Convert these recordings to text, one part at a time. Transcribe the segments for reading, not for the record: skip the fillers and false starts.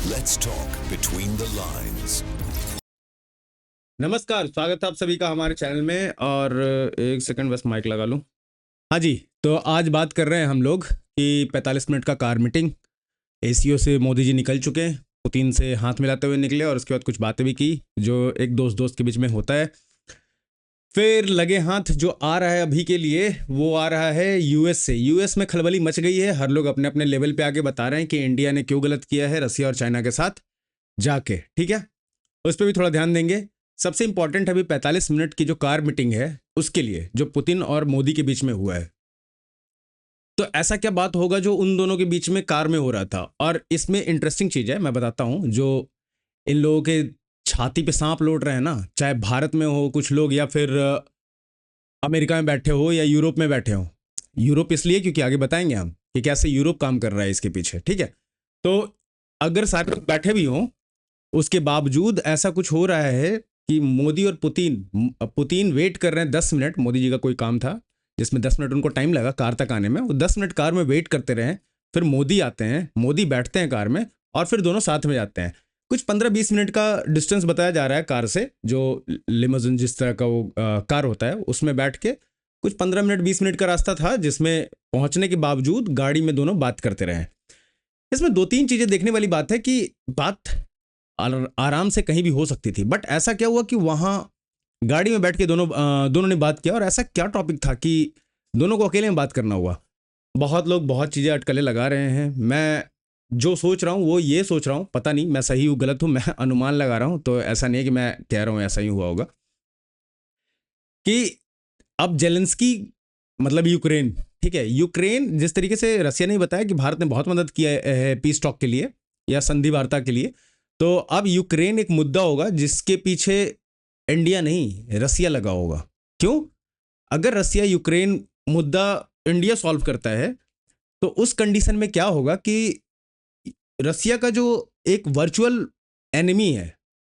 Let's talk between the lines. नमस्कार, स्वागत है आप सभी का हमारे चैनल में। और एक सेकंड बस माइक लगा लूं। हाँ जी, तो आज बात कर रहे हैं हम लोग कि 45 मिनट का कार मीटिंग। एसीओ से मोदी जी निकल चुके, पुतिन से हाथ मिलाते हुए निकले और उसके बाद कुछ बातें भी की जो एक दोस्त के बीच में होता है। फिर लगे हाथ जो आ रहा है अभी के लिए वो आ रहा है यूएस से। यूएस में खलबली मच गई है, हर लोग अपने अपने लेवल पे आगे बता रहे हैं कि इंडिया ने क्यों गलत किया है रसिया और चाइना के साथ जाके। ठीक है, उस पर भी थोड़ा ध्यान देंगे। सबसे इंपॉर्टेंट अभी 45 मिनट की जो कार मीटिंग है उसके लिए जो पुतिन और मोदी के बीच में हुआ है, तो ऐसा क्या बात होगा जो उन दोनों के बीच में कार में हो रहा था। और इसमें इंटरेस्टिंग चीज़ है, मैं बताता हूँ। जो इन लोगों के छाती पे सांप लौट रहे हैं ना, चाहे भारत में हो कुछ लोग या फिर अमेरिका में बैठे हो या यूरोप में बैठे हो। यूरोप इसलिए क्योंकि आगे बताएंगे हम कि कैसे यूरोप काम कर रहा है इसके पीछे। ठीक है, तो अगर सारे लोग बैठे भी हों उसके बावजूद ऐसा कुछ हो रहा है कि मोदी और पुतिन वेट कर रहे हैं 10 मिनट। मोदी जी का कोई काम था जिसमें 10 मिनट उनको टाइम लगा कार तक आने में, वो 10 मिनट कार में वेट करते रहे। फिर मोदी आते हैं, मोदी बैठते हैं कार में और फिर दोनों साथ में जाते हैं। कुछ 15-20 मिनट का डिस्टेंस बताया जा रहा है कार से, जो लिमोजिन जिस तरह का वो कार होता है उसमें बैठ के कुछ 15 मिनट 20 मिनट का रास्ता था, जिसमें पहुंचने के बावजूद गाड़ी में दोनों बात करते रहे। इसमें 2-3 चीज़ें देखने वाली बात है कि बात आराम से कहीं भी हो सकती थी, बट ऐसा क्या हुआ कि वहाँ गाड़ी में बैठ के दोनों ने बात किया। और ऐसा क्या टॉपिक था कि दोनों को अकेले में बात करना हुआ। बहुत लोग बहुत चीज़ें अटकलें लगा रहे हैं। मैं जो सोच रहा हूँ वो ये सोच रहा हूँ, पता नहीं मैं सही हूँ गलत हूँ, मैं अनुमान लगा रहा हूँ। तो ऐसा नहीं है कि मैं कह रहा हूँ ऐसा ही हुआ होगा कि अब जेलेंस्की मतलब यूक्रेन, ठीक है, यूक्रेन जिस तरीके से रसिया ने बताया कि भारत ने बहुत मदद किया है पीस टॉक के लिए या संधि वार्ता के लिए, तो अब यूक्रेन एक मुद्दा होगा जिसके पीछे इंडिया नहीं रसिया लगा होगा। क्यों? अगर रसिया यूक्रेन मुद्दा इंडिया सॉल्व करता है तो उस कंडीशन में क्या होगा कि रसिया का जो एक वर्चुअल एनिमी है,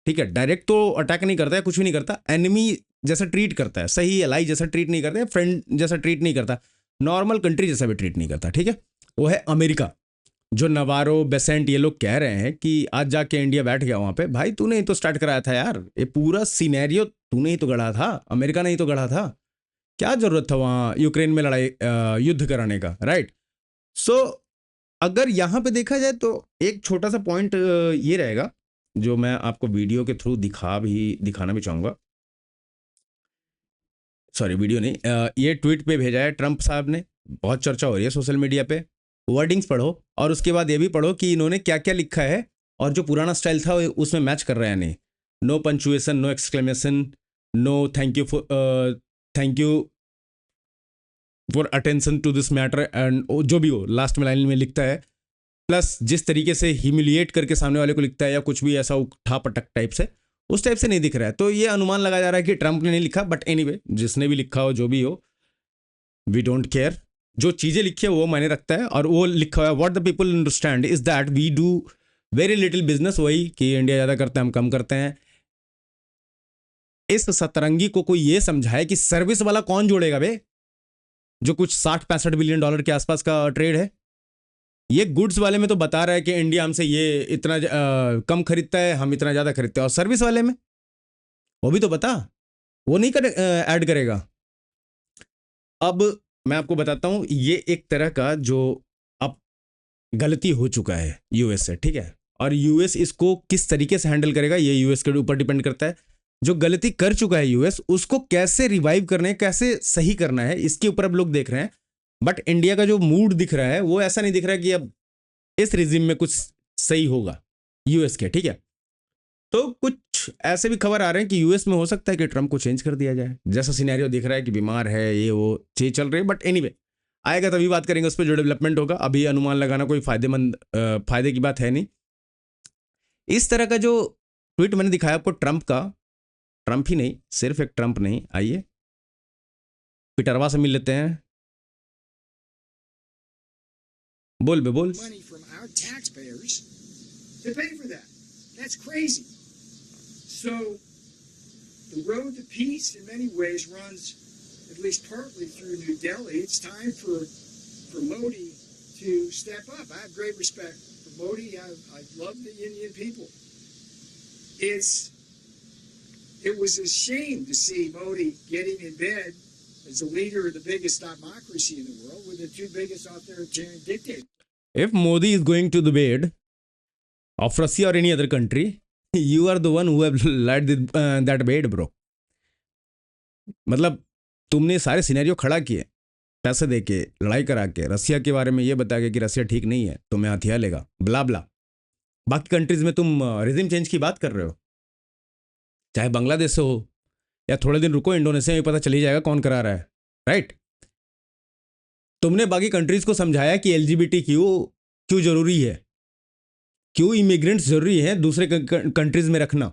ठीक है, डायरेक्ट तो अटैक नहीं करता है, कुछ भी नहीं करता, एनिमी जैसा ट्रीट करता है, सही एलाई जैसा ट्रीट नहीं करता है, फ्रेंड जैसा ट्रीट नहीं करता, नॉर्मल कंट्री जैसा भी ट्रीट नहीं करता। ठीक है, वो है अमेरिका। जो नवारो बेसेंट ये लोग कह रहे हैं कि आज जाके इंडिया बैठ गया वहां पे, भाई तूने ही तो स्टार्ट कराया था यार, ये पूरा सिनेरियो तूने ही तो गढ़ा था, अमेरिका ने ही तो गढ़ा था। क्या जरूरत था वहां यूक्रेन में लड़ाई युद्ध कराने का, राइट? सो अगर यहां पे देखा जाए तो एक छोटा सा पॉइंट ये रहेगा जो मैं आपको वीडियो के थ्रू दिखाना भी चाहूंगा। सॉरी वीडियो नहीं, ये ट्वीट पे भेजा है ट्रंप साहब ने, बहुत चर्चा हो रही है सोशल मीडिया पे। वर्डिंग्स पढ़ो और उसके बाद ये भी पढ़ो कि इन्होंने क्या क्या लिखा है और जो पुराना स्टाइल था उसमें मैच कर रहा है नहीं। No punctuation, no exclamation, no thank you for attention to this matter, and जो भी हो लास्ट में लाइन में लिखता है। प्लस जिस तरीके से ह्यूमिलिएट करके सामने वाले को लिखता है या कुछ भी ऐसा उठा पटक टाइप से, उस टाइप से नहीं दिख रहा है। तो ये अनुमान लगाया जा रहा है कि ट्रंप ने नहीं लिखा, बट एनीवे जिसने भी लिखा हो जो भी हो, वी डोंट केयर। जो चीज़ें लिखी है वो मायने रखता है, और वो लिखा हुआ है what the people understand is that we do very little business, वही कि इंडिया ज़्यादा करता है हम कम करते हैं। इस सतरंगी को कोई ये समझाए कि सर्विस वाला कौन जोड़ेगा बे, जो कुछ 60-65 बिलियन डॉलर के आसपास का ट्रेड है। ये गुड्स वाले में तो बता रहा है कि इंडिया हमसे ये इतना कम खरीदता है, हम इतना ज़्यादा खरीदते हैं, और सर्विस वाले में वो भी तो बता, वो नहीं ऐड करेगा। अब मैं आपको बताता हूं, ये एक तरह का जो अब गलती हो चुका है यूएस से, ठीक है, और यूएस इसको किस तरीके से हैंडल करेगा ये यूएस के ऊपर डिपेंड करता है। जो गलती कर चुका है यूएस उसको कैसे रिवाइव करना है, कैसे सही करना है, इसके ऊपर अब लोग देख रहे हैं। बट इंडिया का जो मूड दिख रहा है वो ऐसा नहीं दिख रहा है कि अब इस रिजिम में कुछ सही होगा यूएस के, ठीक है। तो कुछ ऐसे भी खबर आ रहे हैं कि यूएस में हो सकता है कि ट्रंप को चेंज कर दिया जाए, जैसा सिनेरियो दिख रहा है कि बीमार है ये वो चीज चल रही है। बट एनीवे आएगा तभी बात करेंगे उस पर, जो डेवलपमेंट होगा। अभी अनुमान लगाना कोई फायदे की बात है नहीं। इस तरह का जो ट्वीट मैंने दिखाया आपको ट्रंप का, ट्रंप ही नहीं, सिर्फ एक ट्रंप नहीं, आइए पिटरवा से मिल लेते हैं। बोल बे बोल। money from our taxpayers to pay for that. That's crazy. So the road to peace in many ways runs at least partly through New Delhi. It's time for Modi to step up. I have great respect for Modi. I love the Indian people. It was a shame to see Modi getting in bed as the leader of the biggest democracy in the world with the two biggest authoritarian dictators. If Modi is going to the bed of Russia or any other country, you are the one who have led that bed, bro. मतलब तुमने सारे scenario खड़ा किए, पैसे दे के, लड़ाई करा के, रसिया के बारे में ये बता के कि रसिया ठीक नहीं है, तुम्हें हथियार लेगा, ब्ला ब्ला। बाकी कंट्रीज में तुम रिजिम चेंज की बात कर रहे हो, चाहे बांग्लादेश से हो या थोड़े दिन रुको, इंडोनेशिया में पता चल ही जाएगा कौन करा रहा है, राइट? तुमने बाकी कंट्रीज को समझाया कि LGBTQ क्यों जरूरी है, क्यों इमिग्रेंट्स जरूरी है दूसरे कंट्रीज में रखना।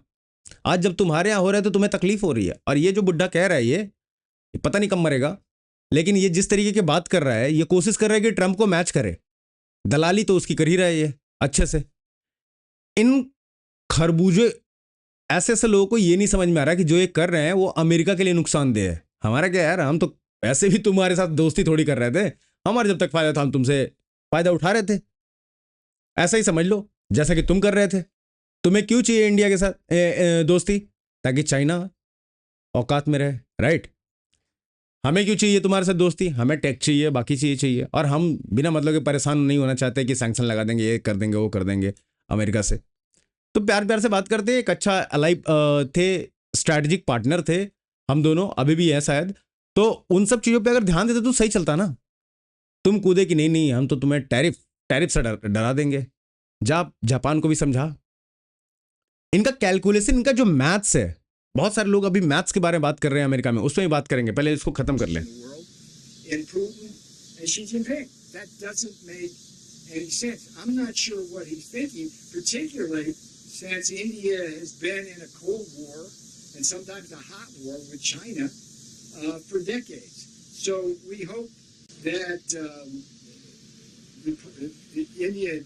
आज जब तुम्हारे यहाँ हो रहा है तो तुम्हें तकलीफ हो रही है। और ये जो बुड्ढा कह रहा है ये पता नहीं कब मरेगा, लेकिन ये जिस तरीके की बात कर रहा है, ये कोशिश कर रहा है कि ट्रंप को मैच करे। दलाली तो उसकी कर ही रहा है ये अच्छे से। इन खरबूजे ऐसे ऐसे लोगों को ये नहीं समझ में आ रहा कि जो ये कर रहे हैं वो अमेरिका के लिए नुकसानदेह है। हमारा क्या यार, हम तो ऐसे भी तुम्हारे साथ दोस्ती थोड़ी कर रहे थे, हमारे जब तक फायदा था हम तुमसे फायदा उठा रहे थे। ऐसा ही समझ लो जैसा कि तुम कर रहे थे। तुम्हें क्यों चाहिए इंडिया के साथ दोस्ती? ताकि चाइना औकात में रहे, राइट? हमें क्यों चाहिए तुम्हारे साथ दोस्ती? हमें टेक चाहिए, बाकी चीज़ें चाहिए, और हम बिना मतलब के परेशान नहीं होना चाहते कि सैंक्शन लगा देंगे, ये कर देंगे, वो कर देंगे अमेरिका से। तो प्यार प्यार से बात करते, एक अच्छा अलाइव थे, स्ट्रैटेजिक पार्टनर थे हम दोनों, अभी भी है शायद। तो उन सब चीज़ों पे अगर ध्यान देते तो सही चलता ना। तुम कूदे कि नहीं हम तो तुम्हें टैरिफ से डरा देंगे। जापान को भी समझा। इनका कैलकुलेशन, इनका जो मैथ्स है, बहुत सारे लोग अभी मैथ्स के बारे में बात कर रहे हैं अमेरिका में, उसमें भी बात करेंगे, पहले इसको खत्म कर लें। In Putin and Xi Jinping. That doesn't make any sense. I'm not sure what he's thinking, particularly since India has been in a Cold War and sometimes a hot war with China for decades. So we hope that the Indian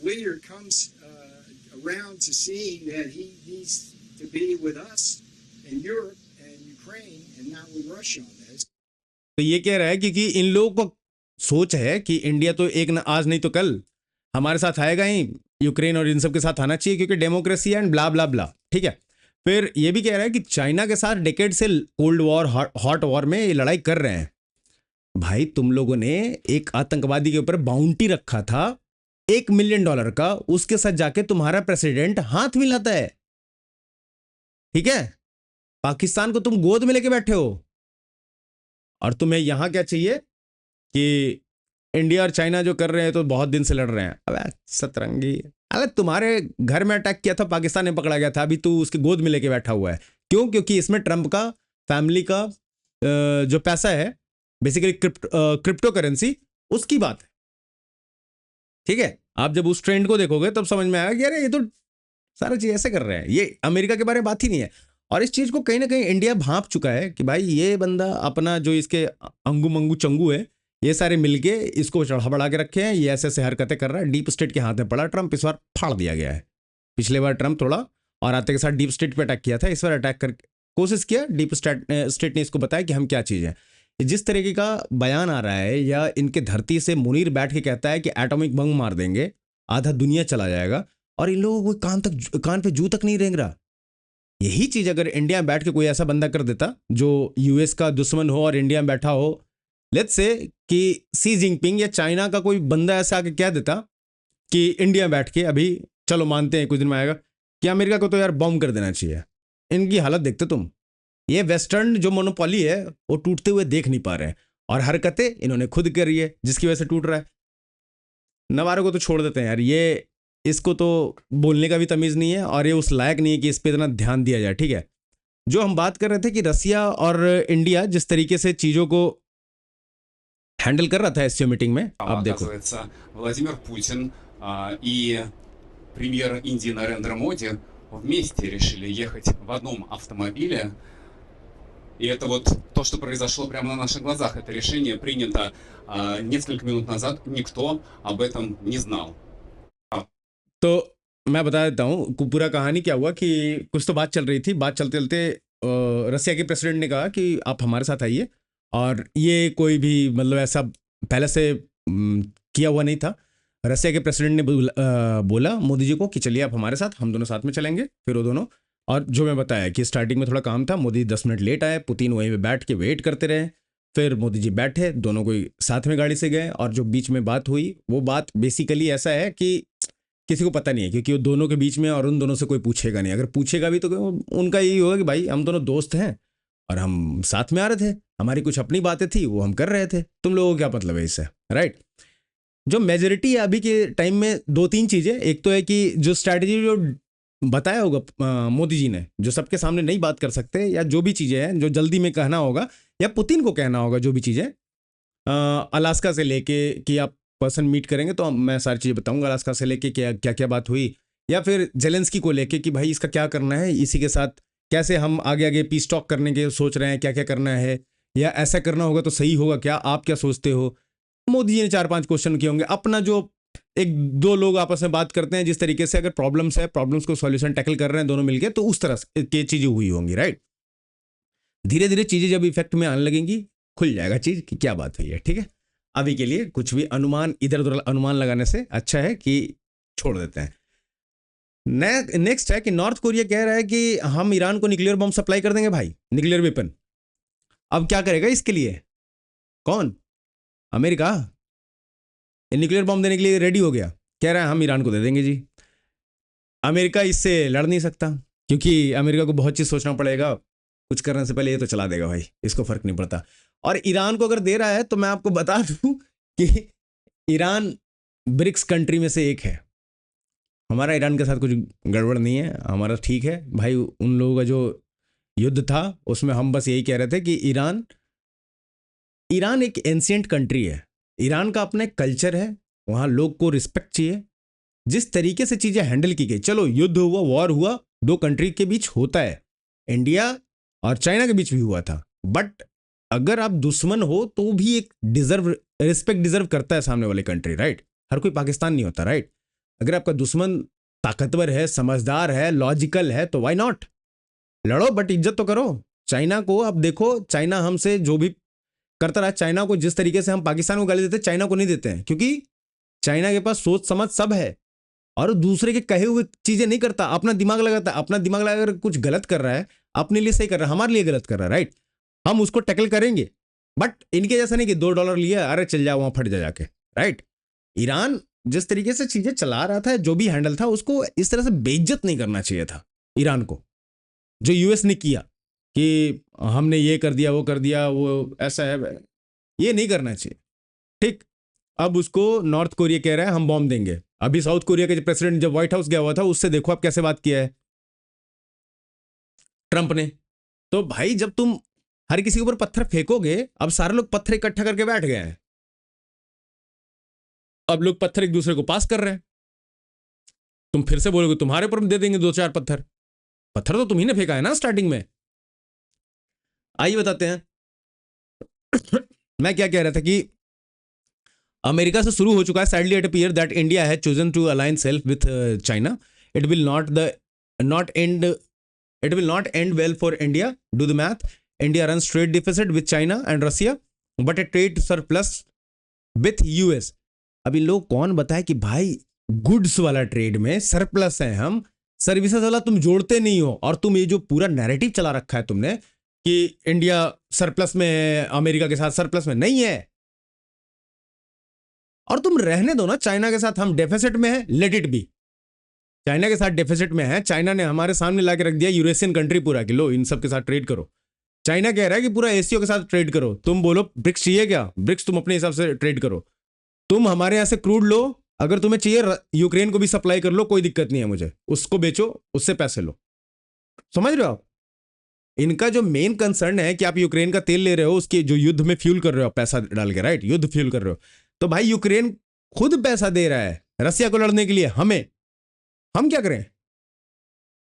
leader comes around to seeing that he needs to be with us in Europe and Ukraine and not with Russia on this. तो ये कह रहा है क्योंकि इन लोगों को सोच है कि इंडिया तो एक न आज नहीं तो कल हमारे साथ आएगा ही, यूक्रेन और इन सब के साथ आना चाहिए क्योंकि डेमोक्रेसी एंड ब्ला ब्ला ब्ला, ठीक है। फिर ये भी कह रहा है कि चाइना के साथ डेकेड से कोल्ड वॉर, हॉट वॉर में ये लड़ाई कर रहे हैं। भाई तुम लोगों ने एक आतंकवादी के ऊपर बाउंटी रखा था $1 मिलियन का, उसके साथ जाके तुम्हारा प्रेसिडेंट हाथ मिलाता है, ठीक है? पाकिस्तान को तुम गोद में लेके बैठे हो, और तुम्हें यहां क्या चाहिए कि इंडिया और चाइना जो कर रहे हैं तो बहुत दिन से लड़ रहे हैं। अबे सतरंगी, अरे तुम्हारे घर में अटैक किया था, पाकिस्तान में पकड़ा गया था, अभी तू उसके गोद में लेके बैठा हुआ है। क्यों? क्योंकि इसमें ट्रंप का फैमिली का जो पैसा है, बेसिकली क्रिप्टो करेंसी, उसकी बात है, ठीक है? आप जब उस ट्रेंड को देखोगे तब समझ में आएगा कि अरे ये तो सारा चीज ऐसे कर रहे हैं, ये अमेरिका के बारे में बात ही नहीं है। और इस चीज को कहीं ना कहीं इंडिया भांप चुका है कि भाई ये बंदा अपना जो इसके अंगू मंगू चंगू है, ये सारे मिलके इसको चढ़ा बढ़ा के रखे हैं, ये ऐसे ऐसे हरकतें कर रहा है। डीप स्टेट के हाथ में पड़ा ट्रंप, इस बार फाड़ दिया गया है। पिछले बार ट्रंप थोड़ा और आते के साथ डीप स्टेट पे अटैक किया था, इस बार अटैक कर कोशिश किया, डीप स्टेट ने इसको बताया कि हम क्या चीज़ है। जिस तरीके का बयान आ रहा है, या इनके धरती से मुनीर बैठ के कहता है कि एटॉमिक बम मार देंगे, आधा दुनिया चला जाएगा, और इन लोगों को कान पे जू तक नहीं रेंग रहा। यही चीज अगर इंडिया में बैठ के कोई ऐसा बंदा कर देता जो यूएस का दुश्मन हो और इंडिया में बैठा हो, लेट्स से कि सी जिनपिंग या चाइना का कोई बंदा ऐसा आके कह देता कि इंडिया में बैठ के अभी चलो मानते हैं कुछ दिन में आएगा कि अमेरिका को तो यार बॉम्ब कर देना चाहिए, इनकी हालत देखते तुम। ये वेस्टर्न जो मोनोपोली है वो टूटते हुए देख नहीं पा रहे हैं, और हरकतें इन्होंने खुद करी है जिसकी वजह से टूट रहा है। नवारों को तो छोड़ देते हैं यार, ये इसको तो बोलने का भी तमीज़ नहीं है, और ये उस लायक नहीं है कि इस पे इतना ध्यान दिया जाए, ठीक है? जो हम बात कर रहे थे कि रसिया और इंडिया जिस तरीके से चीज़ों को हैंडल कर रहा था एससीओ मीटिंग में, आप देखो। Владимир Путин и премьер Индии Нарендра Моди вместе решили ехать в одном автомобиле. И это вот то, что произошло прямо на наших глазах. Это решение принято несколько минут назад. Никто об этом не знал. तो मैं बता देता हूँ पूरा कहानी क्या हुआ कि कुछ तो बात चल रही थी, बात चलते चलते रसिया के प्रेसिडेंट ने कहा कि आप हमारे साथ आइए, और ये कोई भी मतलब ऐसा पहले से किया हुआ नहीं था। रसिया के प्रेसिडेंट ने बोला मोदी जी को कि चलिए आप हमारे साथ, हम दोनों साथ में चलेंगे। फिर वो दोनों, और जो मैं बताया कि स्टार्टिंग में थोड़ा काम था, मोदी 10 मिनट लेट आए, पुतिन वहीं पे बैठ के वेट करते रहे, फिर मोदी जी बैठे, दोनों कोई साथ में गाड़ी से गए, और जो बीच में बात हुई वो बात बेसिकली ऐसा है कि किसी को पता नहीं है, क्योंकि वो दोनों के बीच में, और उन दोनों से कोई पूछेगा नहीं। अगर पूछेगा भी तो उनका यही होगा कि भाई हम दोनों दोस्त हैं और हम साथ में आ रहे थे, हमारी कुछ अपनी बातें थी वो हम कर रहे थे, तुम लोगों को क्या मतलब है इससे, राइट। जो मेजोरिटी है अभी के टाइम में, 2-3 चीज़ें। एक तो है कि जो स्ट्रैटेजी जो बताया होगा मोदी जी ने, जो सबके सामने नहीं बात कर सकते, या जो भी चीज़ें हैं जो जल्दी में कहना होगा, या पुतिन को कहना होगा, जो भी चीज़ें अलास्का से लेके कि आप पर्सन मीट करेंगे तो मैं सारी चीज़ें बताऊंगा, अलास्का से लेके क्या क्या क्या बात हुई, या फिर जेलेंस्की को लेके कि भाई इसका क्या करना है, इसी के साथ कैसे हम आगे आगे पीस टॉक करने के सोच रहे हैं, क्या क्या करना है, या ऐसा करना होगा तो सही होगा क्या, आप क्या सोचते हो। मोदी जी ने 4-5 क्वेश्चन किए होंगे। अपना जो 1-2 लोग आपस में बात करते हैं जिस तरीके से, अगर प्रॉब्लम्स है, प्रॉब्लम्स को सॉल्यूशन टैकल कर रहे हैं दोनों मिलके, तो उस तरह की चीज़ें हुई होंगी, राइट। धीरे धीरे चीज़ें जब इफेक्ट में आने लगेंगी, खुल जाएगा चीज़ कि क्या बात हुई है, ठीक है। अभी के लिए कुछ भी अनुमान, इधर उधर अनुमान लगाने से अच्छा है कि छोड़ देते हैं। नेक्स्ट है कि नॉर्थ कोरिया कह रहा है कि हम ईरान को न्यूक्लियर बम सप्लाई कर देंगे भाई, न्यूक्लियर वेपन। अब क्या करेगा इसके लिए, कौन? अमेरिका। न्यूक्लियर बम देने के लिए रेडी हो गया, कह रहा है हम ईरान को दे देंगे जी। अमेरिका इससे लड़ नहीं सकता, क्योंकि अमेरिका को बहुत चीज़ सोचना पड़ेगा, कुछ करने से पहले ये तो चला देगा भाई, इसको फर्क नहीं पड़ता। और ईरान को अगर दे रहा है तो मैं आपको बता दूं कि ईरान ब्रिक्स कंट्री में से एक है। हमारा ईरान के साथ कुछ गड़बड़ नहीं है, हमारा ठीक है भाई। उन लोगों का जो युद्ध था उसमें हम बस यही कह रहे थे कि ईरान एक एंशिएंट कंट्री है, ईरान का अपना एक कल्चर है, वहाँ लोग को रिस्पेक्ट चाहिए। जिस तरीके से चीज़ें हैंडल की गई, चलो युद्ध हुआ, वॉर हुआ, 2 कंट्री के बीच होता है, इंडिया और चाइना के बीच भी हुआ था, बट अगर आप दुश्मन हो तो भी एक रिस्पेक्ट डिजर्व करता है सामने वाले कंट्री, राइट। हर कोई पाकिस्तान नहीं होता, राइट। अगर आपका दुश्मन ताकतवर है, समझदार है, लॉजिकल है, तो व्हाई नॉट, लड़ो बट इज्जत तो करो। चाइना को अब देखो, चाइना हमसे जो भी करता रहा, चाइना को जिस तरीके से हम पाकिस्तान को गाली देते हैं, चाइना को नहीं देते हैं, क्योंकि चाइना के पास सोच समझ सब है और दूसरे के कहे हुए चीजें नहीं करता, अपना दिमाग लगाता है। अपना दिमाग लगाकर कुछ गलत कर रहा है, अपने लिए सही कर रहा है, हमारे लिए गलत कर रहा है, राइट। हम उसको टैकल करेंगे, बट इनके जैसा नहीं कि $2 लिया, अरे चल जा वहां फट जा जाके, राइट। ईरान जिस तरीके से चीजें चला रहा था, जो भी हैंडल था, उसको इस तरह से बेइज्जत नहीं करना चाहिए था ईरान को, जो यूएस ने किया कि हमने ये कर दिया, वो कर दिया, वो ऐसा है, ये नहीं करना चाहिए, ठीक। अब उसको नॉर्थ कोरिया कह रहा है हम बॉम्ब देंगे। अभी साउथ कोरिया के प्रेसिडेंट जब व्हाइट हाउस गया हुआ था, उससे देखो आप कैसे बात किया है ट्रंप ने। तो भाई जब तुम हर किसी के ऊपर पत्थर फेंकोगे, अब सारे लोग पत्थर इकट्ठा करके बैठ गए हैं, अब लोग पत्थर एक दूसरे को पास कर रहे हैं, तुम फिर से बोलोगे तुम्हारे ऊपर दे देंगे 2-4 पत्थर। पत्थर तो तुम ही ने फेंका है ना स्टार्टिंग में। आइए बताते हैं मैं क्या कह रहा था कि अमेरिका से शुरू हो चुका है। Sadly it appear that India has chosen to align self with China. It will not end well for India. Do the math, India runs trade deficit with China and Russia but a trade surplus with US. अभी लोग कौन बताए कि भाई goods वाला trade में surplus है हम, सर्विसेज वाला तुम जोड़ते नहीं हो। और तुम ये जो पूरा नैरेटिव चला रखा है तुमने कि इंडिया सरप्लस में है, अमेरिका के साथ सरप्लस में नहीं है, और तुम रहने दो ना चाइना के साथ हम डेफिसिट में है, लेट इट बी। चाइना के साथ डेफिसिट में है, चाइना ने हमारे सामने लाके रख दिया यूरेशियन कंट्री पूरा कि लो इन सब के साथ ट्रेड करो। चाइना कह रहा है कि पूरा एशिया के साथ ट्रेड करो। तुम बोलो ब्रिक्स चाहिए क्या, ब्रिक्स तुम अपने हिसाब से ट्रेड करो, तुम हमारे यहां से क्रूड लो, अगर तुम्हें चाहिए यूक्रेन को भी सप्लाई कर लो, कोई दिक्कत नहीं है मुझे, उसको बेचो, उससे पैसे लो। समझ रहे हो आप? इनका जो मेन कंसर्न है कि आप यूक्रेन का तेल ले रहे हो, उसके जो युद्ध में फ्यूल कर रहे हो पैसा डाल के, राइट, युद्ध फ्यूल कर रहे हो। तो भाई यूक्रेन खुद पैसा दे रहा है रसिया को लड़ने के लिए, हम क्या करें?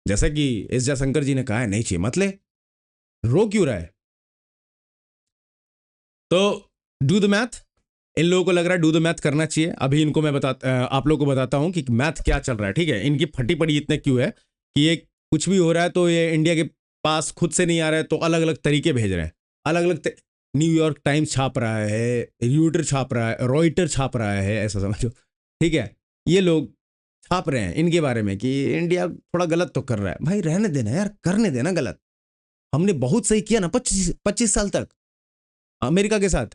जैसा कि एस जयशंकर जी ने कहा है, नहीं चाहिए मत ले, रो क्यों रहा है? तो डू द मैथ। इन लोगों को लग रहा है डू द मैथ करना चाहिए। अभी इनको मैं आप लोगों को बताता हूं कि मैथ क्या चल रहा है, ठीक है। इनकी फटी पड़ी इतने क्यों है कि ये कुछ भी हो रहा है तो ये इंडिया के पास खुद से नहीं आ रहा है, तो अलग अलग तरीके भेज रहे हैं, अलग अलग न्यूयॉर्क टाइम्स छाप रहा है, र्यूटर छाप रहा है, रॉयटर छाप रहा है, ऐसा समझो, ठीक है। ये लोग छाप रहे हैं इनके बारे में कि इंडिया थोड़ा गलत तो कर रहा है। भाई रहने देना यार, करने देना गलत। हमने बहुत सही किया ना 25 साल तक अमेरिका के साथ।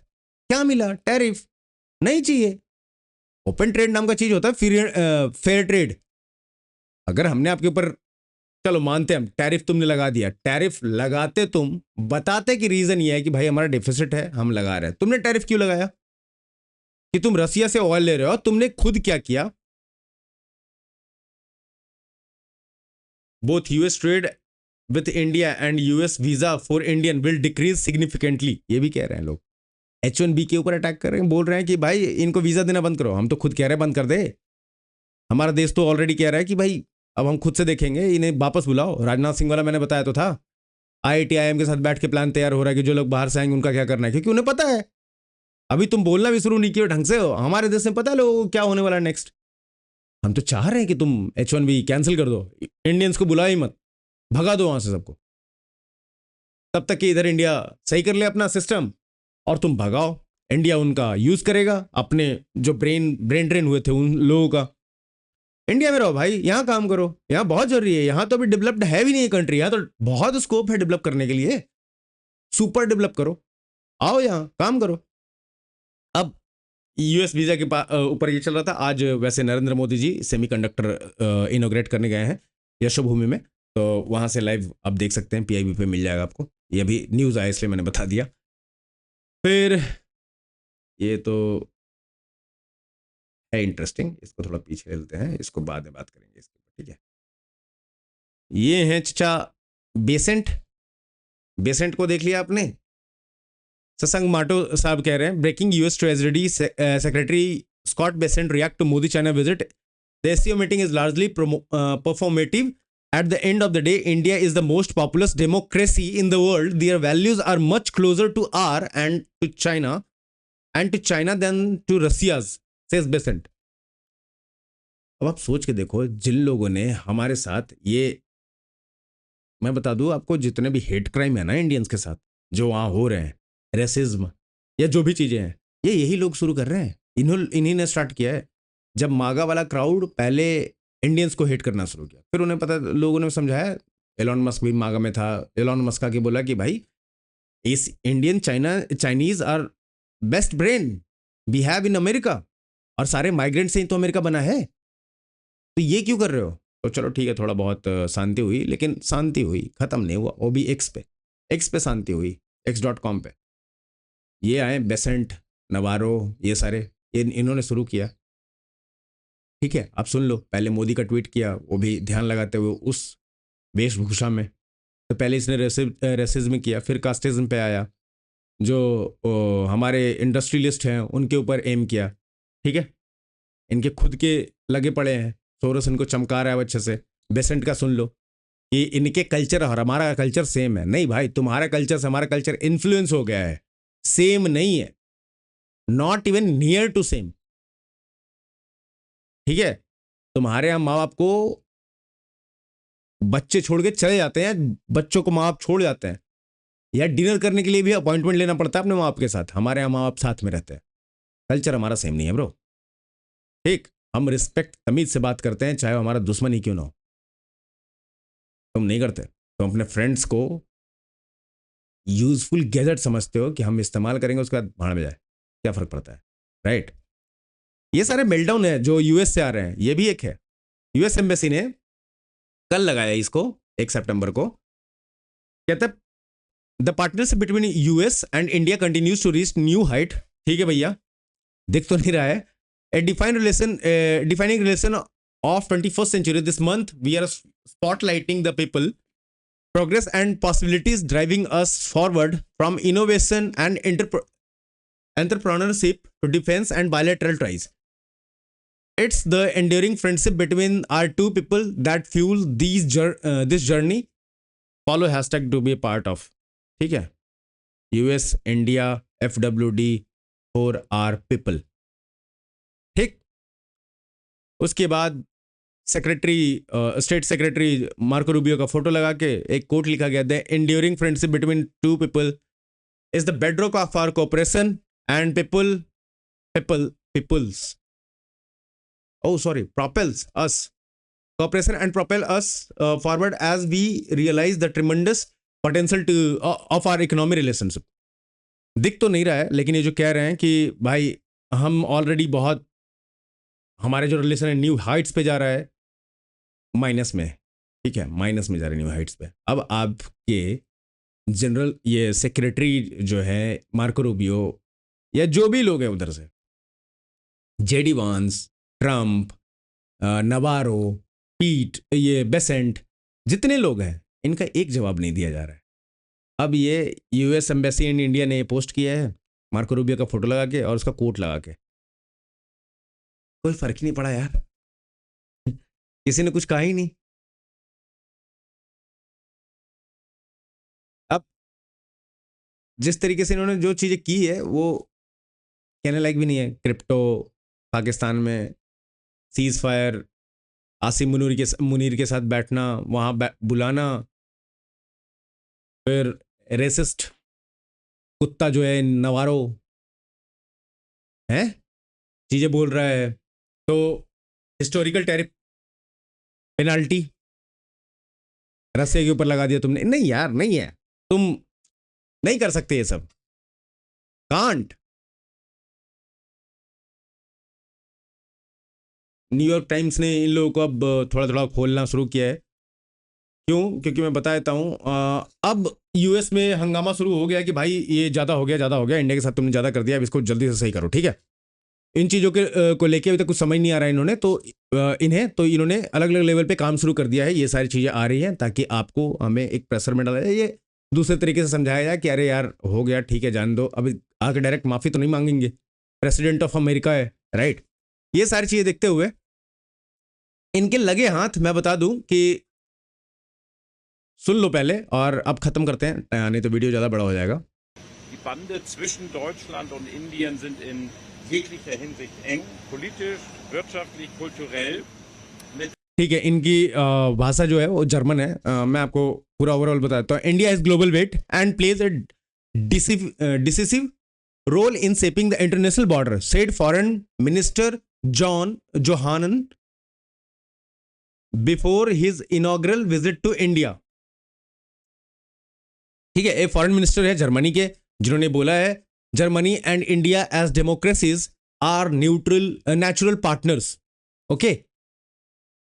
क्या मिला? टैरिफ नहीं चाहिए। ओपन ट्रेड नाम का चीज होता है, फेयर ट्रेड। अगर हमने आपके ऊपर, चलो मानते हैं हम, टैरिफ तुमने लगा दिया, टैरिफ लगाते तुम बताते कि रीजन ये है कि भाई हमारा डेफिसिट है, हम लगा रहे हैं। तुमने टैरिफ क्यों लगाया? कि तुम रसिया से ऑयल ले रहे हो। तुमने खुद क्या किया? Both US trade with India and US visa for Indian will decrease significantly. ये भी कह रहे हैं लोग। H1B के ऊपर अटैक कर रहे हैं, बोल रहे हैं कि भाई इनको वीजा देना बंद करो। हम तो खुद कह रहे हैं बंद कर दे। हमारा देश तो ऑलरेडी कह रहा है कि भाई अब हम खुद से देखेंगे, इन्हें वापस बुलाओ। राजनाथ सिंह वाला मैंने बताया तो था, IIT-IIM के साथ बैठ के प्लान तैयार हो रहा है कि जो लोग बाहर से आएंगे उनका क्या करना है, क्योंकि उन्हें पता है। अभी तुम बोलना भी शुरू नहीं किए ढंग से हो। हमारे देश में पता है लोगों को क्या होने वाला है नेक्स्ट। हम तो चाह रहे हैं कि तुम H1B कैंसिल कर दो, इंडियंस को बुलाओ ही मत, भगा दो वहां से सबको, तब तक कि इधर इंडिया सही कर ले अपना सिस्टम और तुम भगाओ। इंडिया उनका यूज करेगा, अपने जो ब्रेन ड्रेन हुए थे उन लोगों का। इंडिया में रहो भाई, यहाँ काम करो, यहाँ बहुत जरूरी है। यहाँ तो अभी डेवलप्ड है भी नहीं कंट्री, यहाँ तो बहुत स्कोप है डेवलप करने के लिए। सुपर डेवलप करो, आओ यहाँ काम करो। अब यूएस वीजा के ऊपर ये चल रहा था। आज वैसे नरेंद्र मोदी जी सेमीकंडक्टर इनोग्रेट करने गए हैं यशोभूमि में, तो वहां से लाइव आप देख सकते हैं, PIB पे मिल जाएगा आपको। ये अभी न्यूज़ आया इसलिए मैंने बता दिया। फिर ये तो है इंटरेस्टिंग, इसको थोड़ा पीछे लेते हैं, इसको बाद में बात करेंगे इसके ऊपर, ठीक है। ये हैं चचा बेसेंट। बेसेंट को देख लिया आपने? सत्संग माटो साहब कह रहे हैं, breaking US treasury secretary Scott Bessent react to Modi China visit, the SCO meeting is largely performative. At the end of the day, India is the most populous democracy in the world. Their values are much closer to our and to China than to Russia's, says Besant. अब आप सोच के देखो, जिन लोगों ने हमारे साथ ये, मैं बता दूं आपको, जितने भी हेट क्राइम है ना इंडियंस के साथ जो वहां हो रहे हैं, रेसिज्म या जो भी चीजें हैं, ये यही लोग शुरू कर रहे हैं। इन्हीं ने स्टार्ट किया है। जब मागा वाला क्राउड पहले इंडियंस को हेट करना शुरू किया, फिर उन्हें पता, लोगों ने समझाया। एलॉन मस्क भी मागा में था। एलॉन मस्क आके बोला कि भाई इस Indian Chinese are best brain we have in America, और सारे माइग्रेंट से ही तो अमेरिका बना है, तो ये क्यों कर रहे हो? तो चलो ठीक है, थोड़ा बहुत शांति हुई, लेकिन शांति हुई, खत्म नहीं हुआ। वो भी एक्स पे शांति हुई, x.com पे। ये आए बेसेंट, नवारो, ये सारे इन्होंने शुरू किया, ठीक है। आप सुन लो, पहले मोदी का ट्वीट किया, वो भी ध्यान लगाते हुए उस वेशभूषा में। तो पहले इसने रेसिज्म किया, फिर कास्टिज्म पे आया, जो हमारे इंडस्ट्रियलिस्ट हैं उनके ऊपर एम किया, ठीक है। इनके खुद के लगे पड़े हैं, सोरस इनको चमका रहा है अच्छे से। बेसेंट का सुन लो कि इनके कल्चर और हमारा कल्चर सेम है। नहीं भाई, तुम्हारा कल्चर से हमारा कल्चर इन्फ्लुएंस हो गया है, सेम नहीं है, not even near to same, ठीक है। तुम्हारे यहाँ माँ बाप को बच्चे छोड़ के चले जाते हैं, बच्चों को माँ बाप छोड़ जाते हैं, या डिनर करने के लिए भी अपॉइंटमेंट लेना पड़ता है अपने माँ बाप के साथ। हमारे यहाँ माँ बाप साथ में रहते हैं, कल्चर हमारा सेम नहीं है ब्रो, ठीक। हम रिस्पेक्ट तमीज से बात करते हैं, चाहे वो हमारा दुश्मन ही क्यों ना हो। तुम नहीं करते, तुम अपने फ्रेंड्स को यूजफुल गैजेट समझते हो कि हम इस्तेमाल करेंगे, उसके बाद भाड़ में जाए, क्या फर्क पड़ता है, राइट। ये सारे मेल्टडाउन है जो यूएस से आ रहे हैं, ये भी एक है। यूएस एम्बेसी ने कल लगाया इसको, 1 सितंबर को, कहता the partnership between US and India continues to reach new height. ठीक है भैया, दिख तो नहीं रहा है। A defining relation of 21st century. This month, we are spotlighting the people, progress and possibilities driving us forward from innovation and entrepreneurship to defense and bilateral ties. It's the enduring friendship between our two people that fuels this journey. Follow hashtag to be a part of. ठीक है, US India FWD for our people. ठीक। उसके बाद state secretary Marco Rubio का photo लगा के एक coat लिखा गया, the enduring friendship between two people is the bedrock of our cooperation and peoples propels us cooperation and propel us forward as we realize the tremendous potential of our economic relationship. दिख तो नहीं रहा है, लेकिन ये जो कह रहे हैं कि भाई हम ऑलरेडी बहुत, हमारे जो रिलेशन है न्यू हाइट्स पे जा रहा है, माइनस में, ठीक है, माइनस में जा रहा है न्यू हाइट्स पे. अब आपके जनरल ये सेक्रेटरी जो है मार्को रूबियो या जो भी लोग हैं उधर से, जेडी वांस, ट्रम्प, नवारो, पीट, ये बेसेंट, जितने लोग हैं, इनका एक जवाब नहीं दिया जा रहा है. अब ये यूएस एम्बेसी इन इंडिया ने पोस्ट किया है मार्को रूबियो का फोटो लगा के और उसका कोट लगा के. कोई फर्क ही नहीं पड़ा यार, किसी ने कुछ कहा ही नहीं. अब जिस तरीके से इन्होंने जो चीज़ें की है वो कहने लायक भी नहीं है. क्रिप्टो, पाकिस्तान में सीज फायर, आसिम मुनीर के साथ बैठना, वहाँ बुलाना, फिर रेसिस्ट कुत्ता जो है नवारो है चीज़ें बोल रहा है, तो हिस्टोरिकल टैरिफ पेनाल्टी रसिया के ऊपर लगा दिया तुमने. नहीं यार, नहीं है, तुम नहीं कर सकते ये सब, कांट. न्यूयॉर्क टाइम्स ने इन लोगों को अब थोड़ा थोड़ा खोलना शुरू किया है. क्यों? क्योंकि मैं बता देता हूँ, अब यूएस में हंगामा शुरू हो गया कि भाई ये ज़्यादा हो गया, इंडिया के साथ तुमने ज़्यादा कर दिया, अब इसको जल्दी से सही करो, ठीक है. इन चीज़ों के को लेके अभी तक कुछ समझ नहीं आ रहा है इन्होंने, तो इन्होंने अलग अलग लेवल पे काम शुरू कर दिया है. ये सारी चीज़ें आ रही हैं ताकि आपको, हमें एक प्रेशर में डाला जाए, ये दूसरे तरीके से समझाया जाए कि अरे यार हो गया, ठीक है, जान दो. अभी आके डायरेक्ट माफ़ी तो नहीं मांगेंगे, प्रेसिडेंट ऑफ अमेरिका है, राइट. ये सारी चीज़ें देखते हुए इनके लगे हाथ, मैं बता दूं कि सुन लो पहले और अब खत्म करते हैं, नहीं तो वीडियो ज़्यादा बड़ा हो जाएगा. Die Bande zwischen Deutschland und Indien sind in jeglicher Hinsicht eng, politisch, wirtschaftlich, kulturell. ठीक है, इनकी भाषा जो है वो जर्मन है. मैं आपको पूरा ओवरऑल बता देता हूँ. India has global weight and plays a decisive role in shaping the international border, said foreign minister John Johannan before his inaugural visit to India. ठीक है, एक फॉरेन मिनिस्टर है जर्मनी के, जिन्होंने बोला है Germany and India as democracies are natural partners. Okay,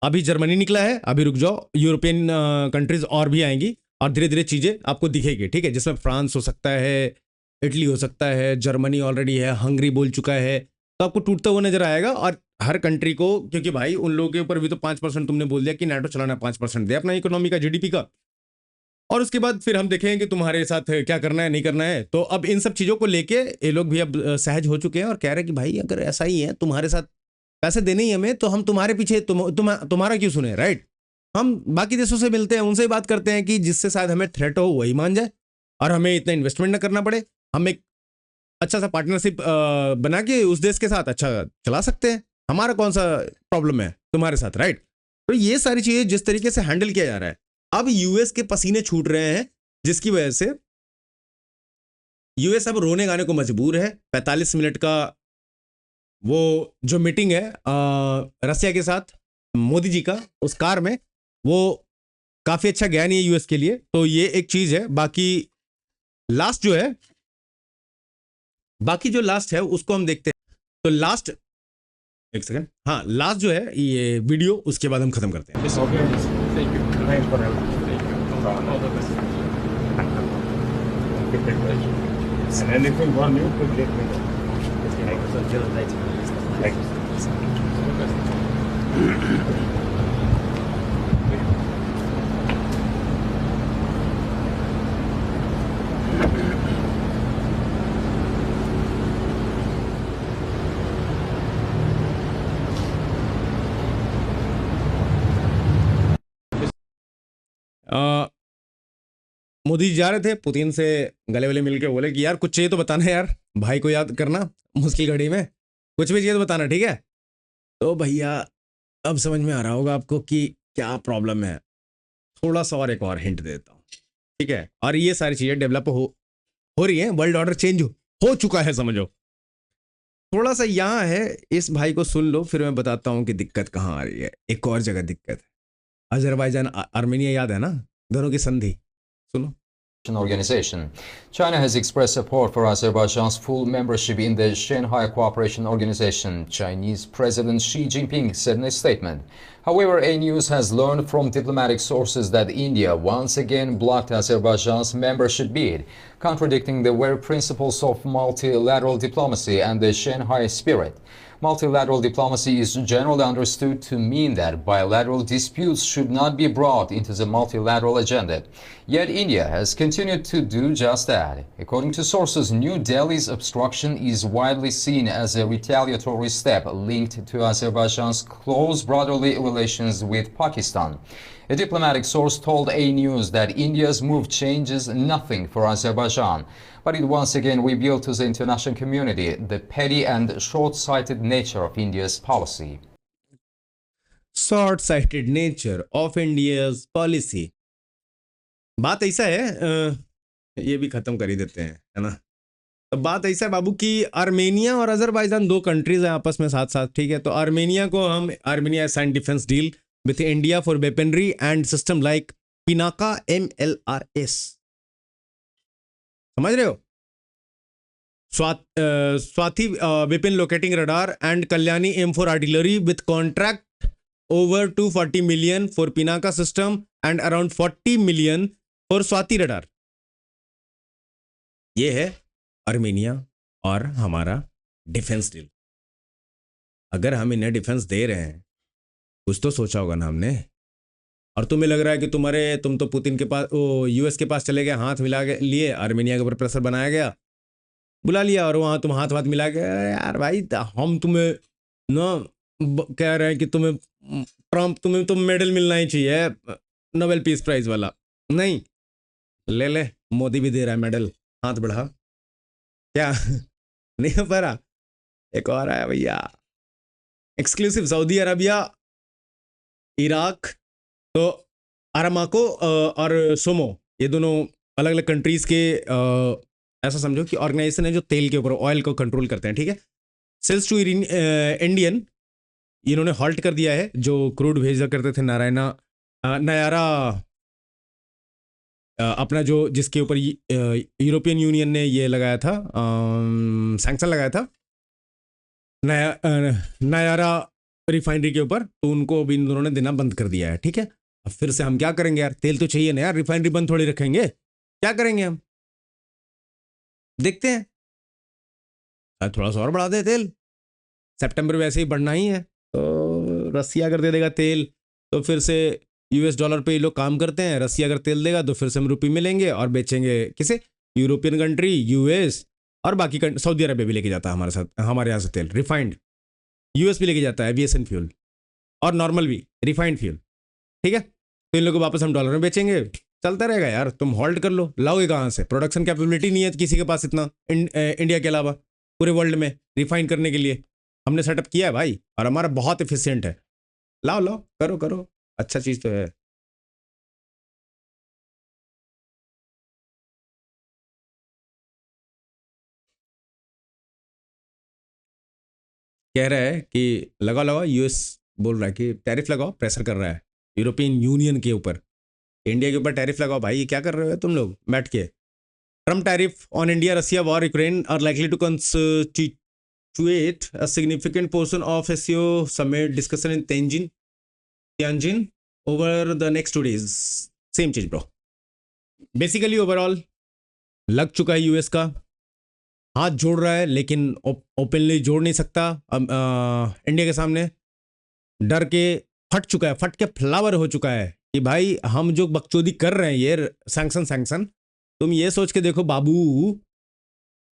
अभी Germany निकला है, अभी रुक जाओ, यूरोपियन कंट्रीज और भी आएंगी और धीरे धीरे चीजें आपको दिखेगी, ठीक है, जिसमें फ्रांस हो सकता है, इटली हो सकता है, जर्मनी ऑलरेडी है, हंगरी बोल चुका है, तो आपको टूटता हुआ नजर आएगा. और हर कंट्री को, क्योंकि भाई उन लोगों के ऊपर भी तो 5% तुमने बोल दिया कि नाटो चलाना, 5% दे अपना इकोनॉमी का, जीडीपी का, और उसके बाद फिर हम देखेंगे कि तुम्हारे साथ क्या करना है, नहीं करना है. तो अब इन सब चीज़ों को लेके ये लोग भी अब सहज हो चुके हैं और कह रहे हैं कि भाई अगर ऐसा ही है, तुम्हारे साथ पैसे देने ही हमें, तो हम तुम्हारे पीछे तुम्हारा क्यों सुने, राइट. हम बाकी देशों से मिलते हैं, उनसे ही बात करते हैं कि जिससे शायद हमें थ्रेट हो वही मान जाए और हमें इतना इन्वेस्टमेंट ना करना पड़े. हम एक अच्छा सा पार्टनरशिप बना के उस देश के साथ अच्छा चला सकते हैं. हमारा कौन सा प्रॉब्लम है तुम्हारे साथ, राइट. तो ये सारी चीज़ें जिस तरीके से हैंडल किया जा रहा है, अब यूएस के पसीने छूट रहे हैं, जिसकी वजह से यूएस अब रोने गाने को मजबूर है. 45 मिनट का वो जो मीटिंग है रसिया के साथ मोदी जी का उस कार में, वो काफी अच्छा गया नहीं है यूएस के लिए. तो ये एक चीज है. बाकी जो लास्ट है उसको हम देखते हैं. तो लास्ट, एक सेकंड, हाँ, लास्ट जो है ये वीडियो, उसके बाद हम खत्म करते हैं. And anything wrong, you could let me know. Thank you. Modi ji जा रहे थे, पुतिन से गले वले मिलके बोले कि यार कुछ चाहिए तो बताना, यार भाई को याद करना मुश्किल घड़ी में, कुछ भी चाहिए तो बताना, ठीक है. तो भैया अब समझ में आ रहा होगा आपको कि क्या प्रॉब्लम है. थोड़ा सा और एक और हिंट देता हूँ, ठीक है. और ये सारी चीज़ें डेवलप हो रही है, वर्ल्ड ऑर्डर चेंज हो चुका है, समझो। थोड़ा सा यहाँ है, इस भाई को सुन लो, फिर मैं बताता हूँ कि दिक्कत कहाँ आ रही है। एक और जगह दिक्कत है, अजरबैजान आर्मेनिया, याद है ना, दोनों की संधि, सुनो। Organization. China has expressed support for Azerbaijan's full membership in the Shanghai Cooperation Organization, Chinese President Xi Jinping said in a statement. However, A News has learned from diplomatic sources that India once again blocked Azerbaijan's membership bid, contradicting the very principles of multilateral diplomacy and the Shanghai spirit. Multilateral diplomacy is generally understood to mean that bilateral disputes should not be brought into the multilateral agenda. Yet India has continued to do just that. According to sources, New Delhi's obstruction is widely seen as a retaliatory step linked to Azerbaijan's close brotherly relations with Pakistan. A diplomatic source told A News that India's move changes nothing for Azerbaijan, but it once again revealed to the international community the petty and short-sighted nature of India's policy. Short-sighted nature of India's policy. बात ऐसा है, ये भी खत्म कर ही देते हैं, है ना। तो बात ऐसा है बाबू कि आर्मेनिया और अजरबैजान दो कंट्रीज हैं आपस में साथ साथ, ठीक है। तो Armenia sign defence deal with India for weaponry and system like Pinaka MLRS. समझ रहे हो? Swati weapon locating radar and Kalyani M4 artillery with contract over 240 million for Pinaka system and around 40 million for Swati radar. ये है Armenia और हमारा defence deal. अगर हम इन्हें डिफेंस दे रहे हैं, कुछ तो सोचा होगा ना हमने। और तुम्हें लग रहा है कि तुम तो पुतिन के पास, यूएस के पास चले गए, हाथ मिला के लिए, आर्मेनिया के ऊपर प्रेशर बनाया गया, बुला लिया, और वहाँ तुम हाथ मिला के, यार भाई हम तुम्हें ना कह रहे हैं कि तुम्हें तो मेडल मिलना ही चाहिए, नोबेल पीस प्राइज वाला। नहीं, ले मोदी भी दे रहा है मेडल, हाथ बढ़ा, क्या नहीं हो पा रहा? एक और आया भैया, एक्सक्लूसिव, सऊदी अरबिया, इराक, तो अरामाको और सोमो, ये दोनों अलग अलग कंट्रीज के ऐसा समझो कि ऑर्गेनाइजेशन है जो तेल के ऊपर, ऑयल को कंट्रोल करते हैं, ठीक है। सेल्स टू इंडियन, इन्होंने हॉल्ट कर दिया है, जो क्रूड भेजा करते थे नयारा अपना, जो जिसके ऊपर यूरोपियन यूनियन ने ये लगाया था, सैंक्शन लगाया था नयारा रिफाइनरी के ऊपर, तो उनको भी इन दोनों ने देना बंद कर दिया है, ठीक है। अब फिर से हम क्या करेंगे यार, तेल तो चाहिए ना यार, रिफाइनरी बंद थोड़ी रखेंगे, क्या करेंगे हम, देखते हैं, थोड़ा सा और बढ़ा दे तेल, सितंबर वैसे ही बढ़ना ही है, तो रसिया अगर दे देगा तेल तो फिर से यूएस डॉलर पे ये लोग काम करते हैं, रसिया अगर तेल देगा तो फिर से हम रुपये में लेंगे और बेचेंगे किसे, यूरोपियन कंट्री, यूएस और बाकी सऊदी अरबिया भी लेके जाता है हमारे साथ, हमारे यहाँ से तेल रिफाइंड, यूएस भी लेके जाता है एविएशन फ्यूल और नॉर्मल भी रिफाइंड फ्यूल, ठीक है। तो इन लोगों को वापस हम डॉलर में बेचेंगे, चलता रहेगा यार, तुम होल्ड कर लो, लाओगे कहाँ से, प्रोडक्शन कैपेबिलिटी नहीं है किसी के पास इतना, इंडिया के अलावा पूरे वर्ल्ड में रिफाइन करने के लिए हमने सेटअप किया है भाई, और हमारा बहुत एफिशिएंट है, लाओ करो, अच्छा चीज़ तो है। कह रहा है कि लगाओ, यूएस बोल रहा है कि टैरिफ लगाओ, प्रेशर कर रहा है यूरोपियन यूनियन के ऊपर, इंडिया के ऊपर टैरिफ लगाओ भाई, क्या कर रहे हो तुम लोग बैठ के। Trump tariff on India Russia war Ukraine are likely to constitute a significant portion of SCO summit discussion in Tianjin over the next 2 days. Same चीज ब्रो, बेसिकली ओवरऑल लग चुका है, यूएस का हाथ जोड़ रहा है, लेकिन ओपनली जोड़ नहीं सकता इंडिया के सामने, डर के फट चुका है, फट के फ्लावर हो चुका है कि भाई हम जो बकचोदी कर रहे हैं, ये सैंक्शन, तुम ये सोच के देखो बाबू,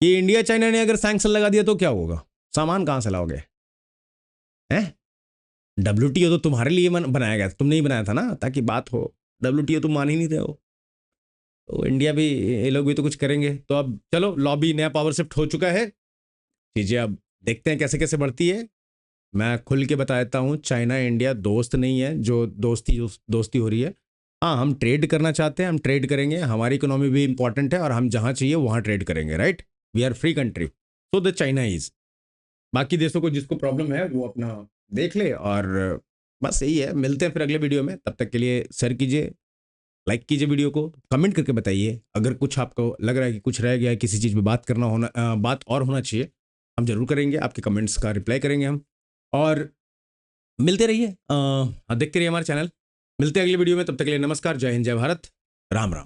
ये इंडिया चाइना ने अगर सैंक्शन लगा दिया तो क्या होगा, सामान कहाँ से लाओगे, हैं? WTO तो तुम्हारे लिए बनाया गया था, तुमने ही बनाया था ना, ताकि बात हो, WTO तुम मान ही नहीं रहे हो, तो इंडिया भी, ये लोग भी तो कुछ करेंगे। तो अब चलो, लॉबी नया पावर शिफ्ट हो चुका है, चीज़ें अब देखते हैं कैसे कैसे बढ़ती है। मैं खुल के बता देता हूँ, चाइना इंडिया दोस्त नहीं है, जो दोस्ती हो रही है, हाँ, हम ट्रेड करना चाहते हैं, हम ट्रेड करेंगे, हमारी इकोनॉमी भी इंपॉर्टेंट है और हम जहाँ चाहिए वहाँ ट्रेड करेंगे, right? We are free country, so the China is. बाकी देशों को जिसको प्रॉब्लम है वो अपना देख ले, और बस यही है। मिलते हैं फिर अगले वीडियो में, तब तक के लिए शेयर कीजिए, लाइक कीजिए वीडियो को, कमेंट करके बताइए अगर कुछ आपको लग रहा है कि कुछ रह गया है, किसी चीज़ पे बात करना बात और होना चाहिए, हम जरूर करेंगे, आपके कमेंट्स का रिप्लाई करेंगे हम। और मिलते रहिए, देखते रहिए हमारे चैनल। मिलते हैं अगले वीडियो में, तब तक के लिए नमस्कार, जय हिंद, जय भारत, राम राम।